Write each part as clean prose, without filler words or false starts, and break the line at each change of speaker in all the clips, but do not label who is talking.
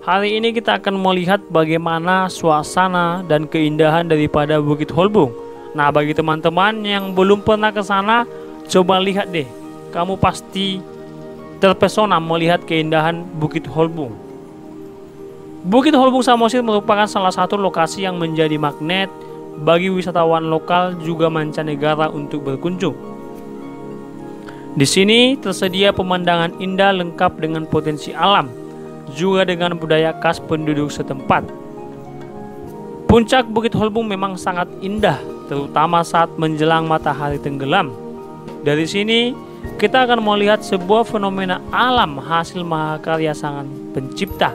Hari ini kita akan melihat bagaimana suasana dan keindahan daripada Bukit Holbung. Nah, bagi teman-teman yang belum pernah ke sana, coba lihat deh. Kamu pasti terpesona melihat keindahan Bukit Holbung. Bukit Holbung Samosir merupakan salah satu lokasi yang menjadi magnet bagi wisatawan lokal juga mancanegara untuk berkunjung. Di sini tersedia pemandangan indah lengkap dengan potensi alam, juga dengan budaya khas penduduk setempat. Puncak Bukit Holbung memang sangat indah, terutama saat menjelang matahari tenggelam. Dari sini, kita akan melihat sebuah fenomena alam hasil mahakarya sang pencipta,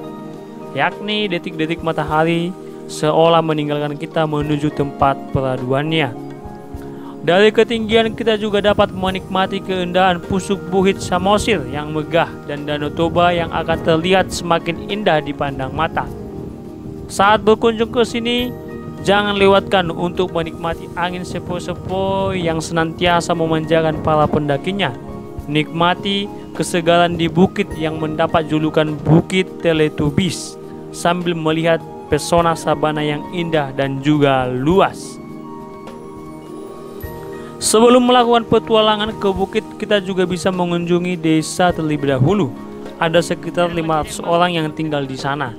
yakni detik-detik matahari seolah meninggalkan kita menuju tempat peraduannya. Dari ketinggian kita juga dapat menikmati keindahan pusuk Bukit Samosir yang megah dan Danau Toba yang akan terlihat semakin indah dipandang mata. Saat berkunjung ke sini, jangan lewatkan untuk menikmati angin sepoi-sepoi yang senantiasa memanjakan para pendakinya. Nikmati kesegaran di bukit yang mendapat julukan Bukit Teletubbies sambil melihat pesona sabana yang indah dan juga luas. Sebelum melakukan petualangan ke bukit, kita juga bisa mengunjungi desa terlebih dahulu. Ada sekitar 500 orang yang tinggal di sana.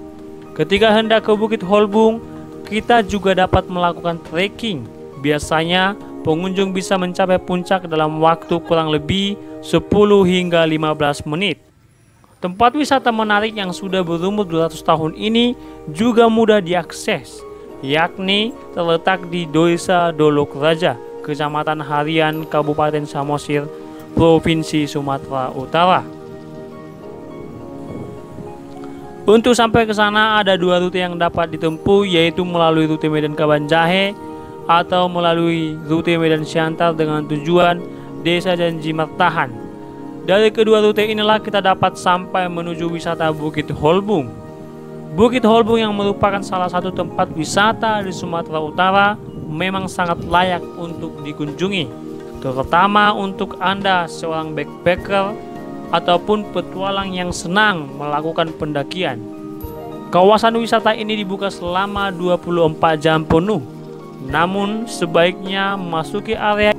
Ketika hendak ke Bukit Holbung, kita juga dapat melakukan trekking. Biasanya, pengunjung bisa mencapai puncak dalam waktu kurang lebih 10 hingga 15 menit. Tempat wisata menarik yang sudah berumur 200 tahun ini juga mudah diakses, yakni terletak di Desa Dolok Raja, Kecamatan Harian, Kabupaten Samosir, Provinsi Sumatera Utara. Untuk sampai ke sana ada dua rute yang dapat ditempuh, yaitu melalui rute Medan Kabanjahe atau melalui rute Medan Siantar dengan tujuan Desa Janji Mertahan. Dari kedua rute inilah kita dapat sampai menuju wisata Bukit Holbung. Bukit Holbung yang merupakan salah satu tempat wisata di Sumatera Utara memang sangat layak untuk dikunjungi, terutama untuk Anda seorang backpacker ataupun petualang yang senang melakukan pendakian. Kawasan wisata ini dibuka selama 24 jam penuh, namun sebaiknya memasuki area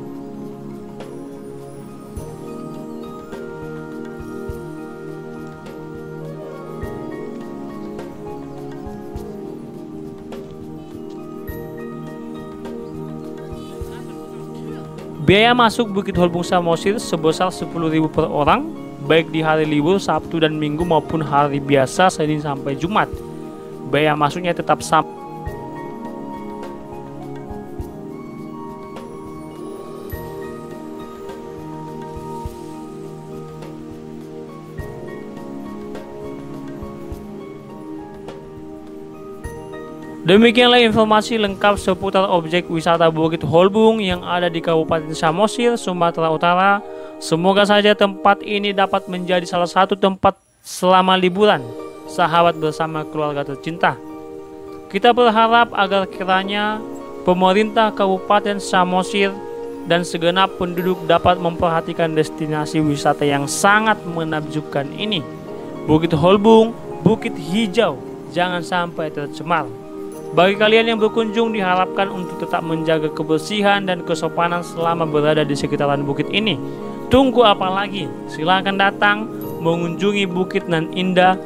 Biaya masuk Bukit Holbung Samosir sebesar 10.000 per orang, baik di hari libur Sabtu dan Minggu maupun hari biasa Senin sampai Jumat. Biaya masuknya tetap sama. Demikianlah informasi lengkap seputar objek wisata Bukit Holbung yang ada di Kabupaten Samosir, Sumatera Utara. Semoga saja tempat ini dapat menjadi salah satu tempat selama liburan sahabat bersama keluarga tercinta. Kita berharap agar kiranya pemerintah Kabupaten Samosir dan segenap penduduk dapat memperhatikan destinasi wisata yang sangat menakjubkan ini. Bukit Holbung, bukit hijau, jangan sampai tercemar. Bagi kalian yang berkunjung diharapkan untuk tetap menjaga kebersihan dan kesopanan selama berada di sekitaran bukit ini. Tunggu apa lagi? Silakan datang mengunjungi bukit nan indah